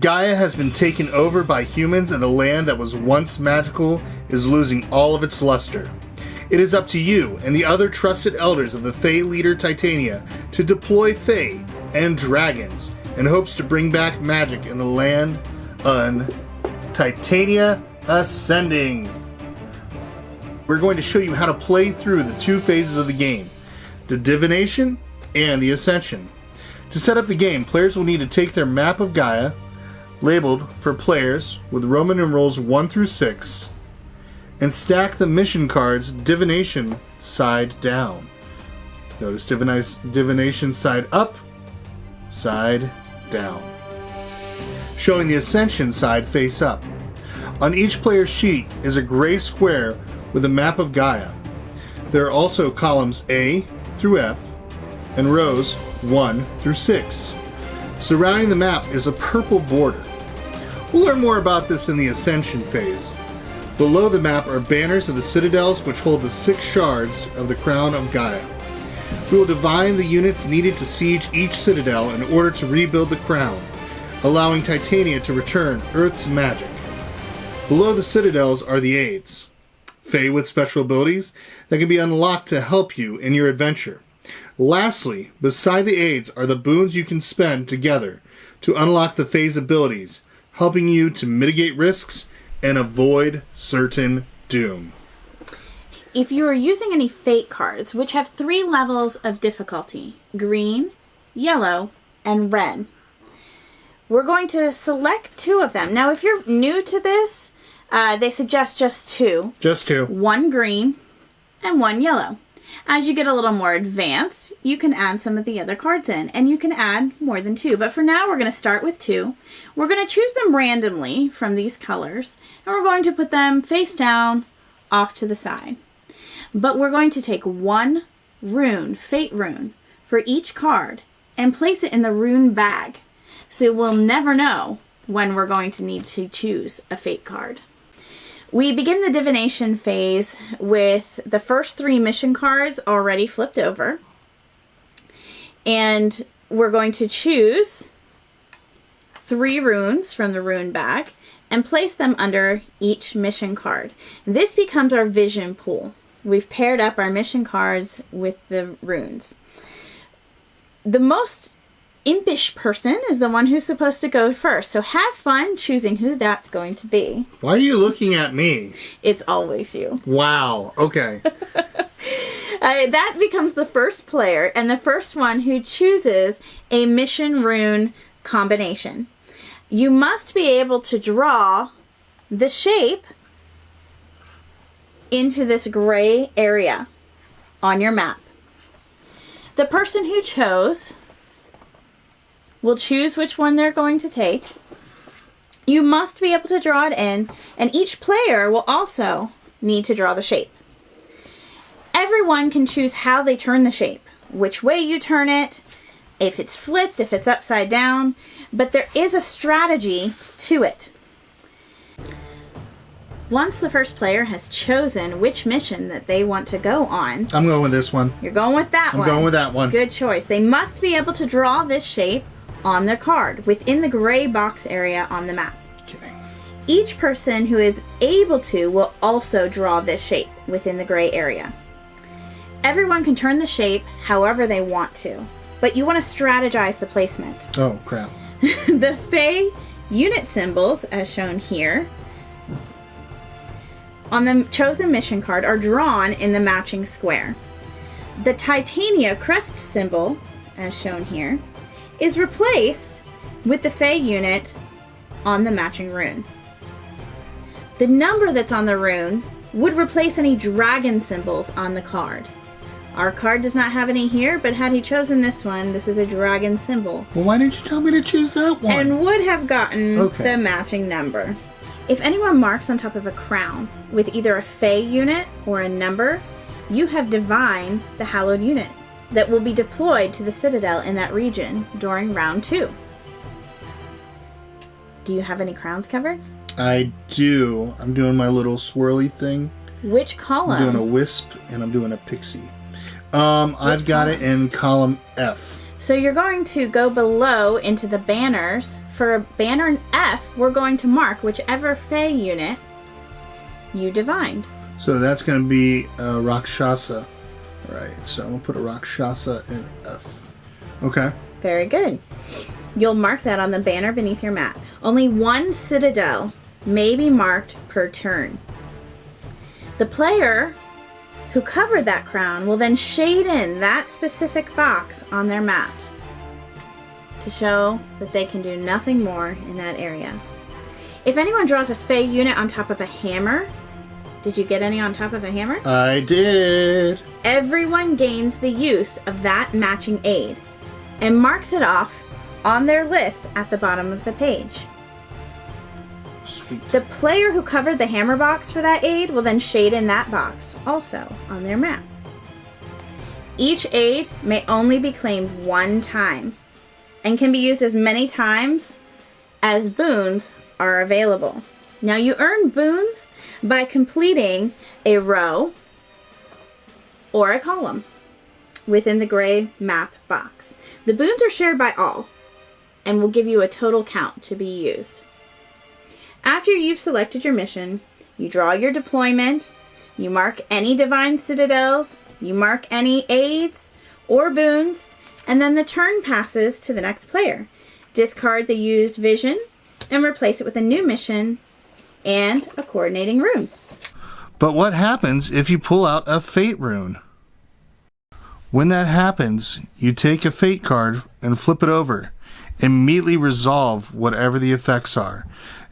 Gaia has been taken over by humans, and the land that was once magical is losing all of its luster. It is up to you and the other trusted elders of the Fae leader Titania to deploy Fae and dragons in hopes to bring back magic in the land on Titania Ascending. We're going to show you how to play through the two phases of the game, the Divination and the Ascension. To set up the game, players will need to take their map of Gaia, labeled for players with Roman numerals 1 through 6, and stack the mission cards Divination side down. Notice Divination side up, side down. Showing the Ascension side face up. On each player's sheet is a gray square with a map of Gaia. There are also columns A through F and rows 1 through 6. Surrounding the map is a purple border. We'll learn more about this in the Ascension phase. Below the map are banners of the citadels which hold the 6 shards of the crown of Gaia. We will divine the units needed to siege each citadel in order to rebuild the crown, allowing Titania to return Earth's magic. Below the citadels are the aids, Fae with special abilities that can be unlocked to help you in your adventure. Lastly, beside the aids are the boons you can spend together to unlock the Fae's abilities, helping you to mitigate risks and avoid certain doom. If you are using any fate cards, which have 3 levels of difficulty, green, yellow, and red, we're going to select 2 of them. Now, if you're new to this, they suggest just 2. Just 2. 1 green and 1 yellow. As you get a little more advanced, you can add some of the other cards in, and you can add more than 2. But for now, we're going to start with 2. We're going to choose them randomly from these colors, and we're going to put them face down off to the side. But we're going to take 1 rune, fate rune, for each card and place it in the rune bag, so we'll never know when we're going to need to choose a fate card. We begin the divination phase with the first 3 mission cards already flipped over. And we're going to choose 3 runes from the rune bag and place them under each mission card. This becomes our vision pool. We've paired up our mission cards with the runes. The most impish person is the one who's supposed to go first. So have fun choosing who that's going to be. Why are you looking at me? It's always you. Wow. Okay. That becomes the first player and the first one who chooses a mission rune combination. You must be able to draw the shape into this gray area on your map. The person who chose will choose which one they're going to take. You must be able to draw it in, and each player will also need to draw the shape. Everyone can choose how they turn the shape, which way you turn it, if it's flipped, if it's upside down, but there is a strategy to it. Once the first player has chosen which mission that they want to go on... I'm going with this one. You're going with that one. I'm going with that one. Good choice. They must be able to draw this shape on their card within the gray box area on the map. Okay. Each person who is able to will also draw this shape within the gray area. Everyone can turn the shape however they want to, but you want to strategize the placement. Oh, crap. The Fae unit symbols, as shown here, on the chosen mission card are drawn in the matching square. The Titania crest symbol, as shown here, is replaced with the Fae unit on the matching rune. The number that's on the rune would replace any dragon symbols on the card. Our card does not have any here, but had he chosen this one, this is a dragon symbol. Well, why didn't you tell me to choose that one? And would have gotten the matching number. If anyone marks on top of a crown with either a Fae unit or a number, you have divined the hallowed unit that will be deployed to the citadel in that region during round 2. Do you have any crowns covered? I do. I'm doing my little swirly thing. Which column? I'm doing a wisp and I'm doing a pixie. I've got it in column F. So you're going to go below into the banners. For banner F, we're going to mark whichever Fey unit you divined. So that's going to be Rakshasa. Right, so I'm going to put a Rakshasa in F. Okay. Very good. You'll mark that on the banner beneath your map. Only one citadel may be marked per turn. The player who covered that crown will then shade in that specific box on their map to show that they can do nothing more in that area. If anyone draws a Fey unit on top of a hammer, did you get any on top of a hammer? I did. Everyone gains the use of that matching aid and marks it off on their list at the bottom of the page. Sweet. The player who covered the hammer box for that aid will then shade in that box also on their map. Each aid may only be claimed one time and can be used as many times as boons are available. Now you earn boons by completing a row or a column within the gray map box. The boons are shared by all and will give you a total count to be used. After you've selected your mission, you draw your deployment, you mark any divine citadels, you mark any aids or boons, and then the turn passes to the next player. Discard the used vision and replace it with a new mission and a coordinating rune. But what happens if you pull out a fate rune? When that happens, you take a fate card and flip it over. Immediately resolve whatever the effects are.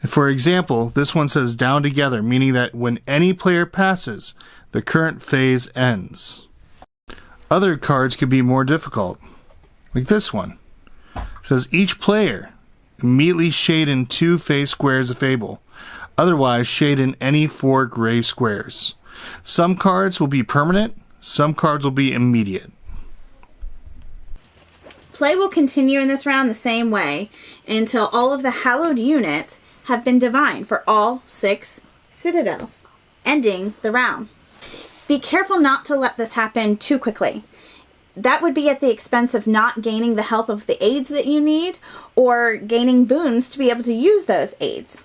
For example, this one says down together, meaning that when any player passes, the current phase ends. Other cards could be more difficult, like this one. It says each player immediately shade in 2 phase squares of Fable. Otherwise, shade in any 4 gray squares. Some cards will be permanent, some cards will be immediate. Play will continue in this round the same way until all of the hallowed units have been divined for all 6 citadels, ending the round. Be careful not to let this happen too quickly. That would be at the expense of not gaining the help of the aids that you need or gaining boons to be able to use those aids.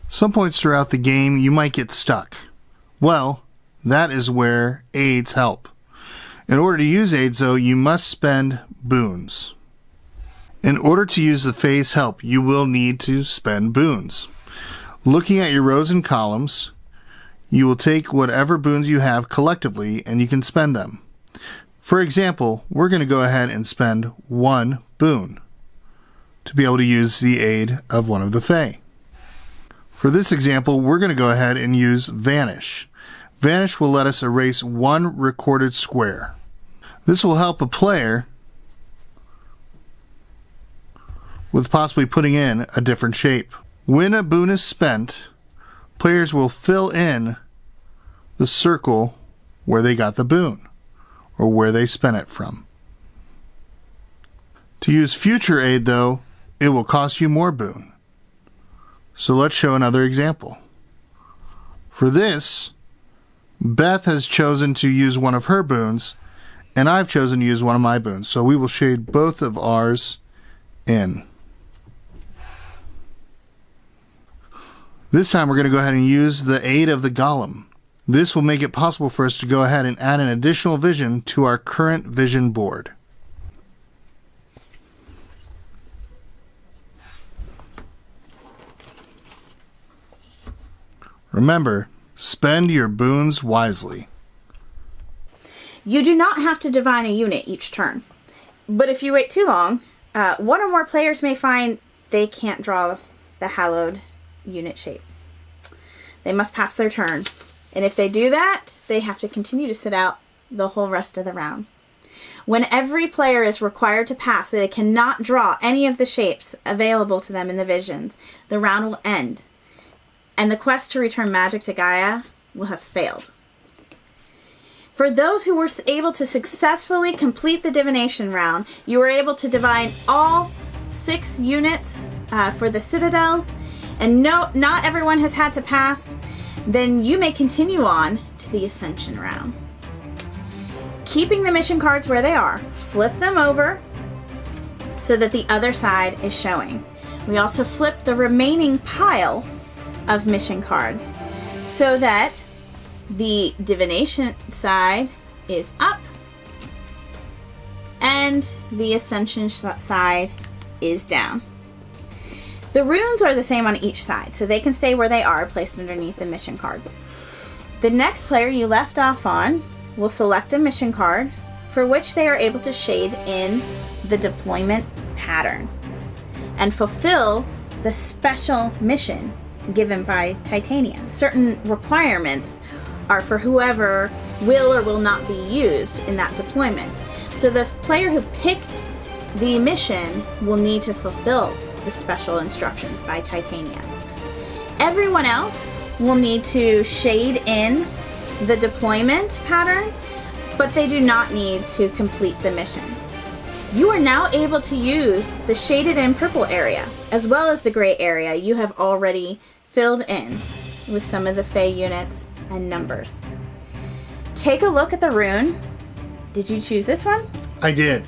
Some points throughout the game you might get stuck. Well, that is where aids help. In order to use aids, though, you must spend boons. In order to use the phase help, you will need to spend boons. Looking at your rows and columns, you will take whatever boons you have collectively and you can spend them. For example, we're going to go ahead and spend 1 boon to be able to use the aid of one of the Fae. For this example, we're going to go ahead and use Vanish. Vanish will let us erase 1 recorded square. This will help a player with possibly putting in a different shape. When a boon is spent, players will fill in the circle where they got the boon or where they spent it from. To use future aid, though, it will cost you more boon. So let's show another example. For this, Beth has chosen to use one of her boons, and I've chosen to use one of my boons. So we will shade both of ours in. This time we're going to go ahead and use the aid of the Golem. This will make it possible for us to go ahead and add an additional vision to our current vision board. Remember, spend your boons wisely. You do not have to divine a unit each turn. But if you wait too long, one or more players may find they can't draw the hallowed unit shape. They must pass their turn. And if they do that, they have to continue to sit out the whole rest of the round. When every player is required to pass, they cannot draw any of the shapes available to them in the visions. The round will end. And the quest to return magic to Gaia will have failed. For those who were able to successfully complete the divination round, you were able to divine all 6 units for the citadels, and not everyone has had to pass. Then you may continue on to the Ascension round. Keeping the mission cards where they are, flip them over so that the other side is showing. We also flip the remaining pile of mission cards so that the Divination side is up and the Ascension side is down. The runes are the same on each side, so they can stay where they are, placed underneath the mission cards. The next player you left off on will select a mission card for which they are able to shade in the deployment pattern and fulfill the special mission given by Titania. Certain requirements are for whoever will or will not be used in that deployment. So the player who picked the mission will need to fulfill the special instructions by Titania. Everyone else will need to shade in the deployment pattern, but they do not need to complete the mission. You are now able to use the shaded in purple area as well as the gray area you have already filled in with some of the Fey units and numbers. Take a look at the rune. Did you choose this one? I did.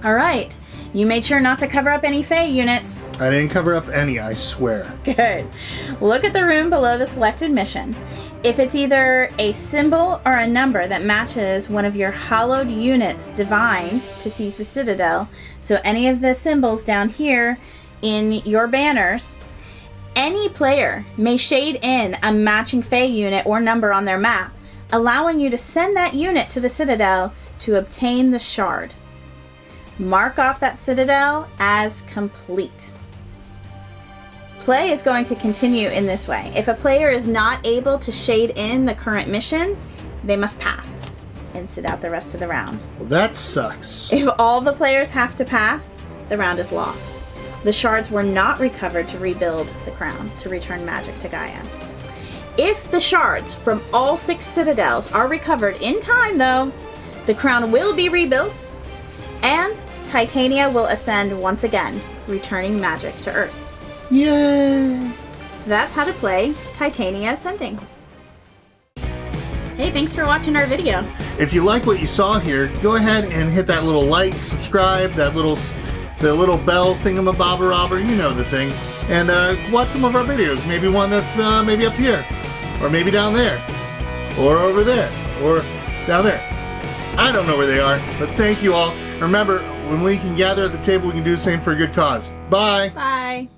All right. You made sure not to cover up any Fey units. I didn't cover up any, I swear. Good. Look at the rune below the selected mission. If it's either a symbol or a number that matches one of your hallowed units divined to seize the Citadel, so any of the symbols down here in your banners, any player may shade in a matching Fey unit or number on their map, allowing you to send that unit to the Citadel to obtain the shard. Mark off that Citadel as complete. Play is going to continue in this way. If a player is not able to shade in the current mission, they must pass and sit out the rest of the round. Well, that sucks. If all the players have to pass, the round is lost. The shards were not recovered to rebuild the crown, to return magic to Gaia. If the shards from all 6 citadels are recovered in time, though, the crown will be rebuilt and Titania will ascend once again, returning magic to Earth. Yay! So that's how to play Titania Ascending. Hey, thanks for watching our video. If you like what you saw here, go ahead and hit that little like, subscribe, the little bell thingamabobber, you know the thing, and watch some of our videos. Maybe one that's maybe up here, or maybe down there, or over there, or down there. I don't know where they are, but thank you all. Remember, when we can gather at the table, we can do the same for a good cause. Bye! Bye!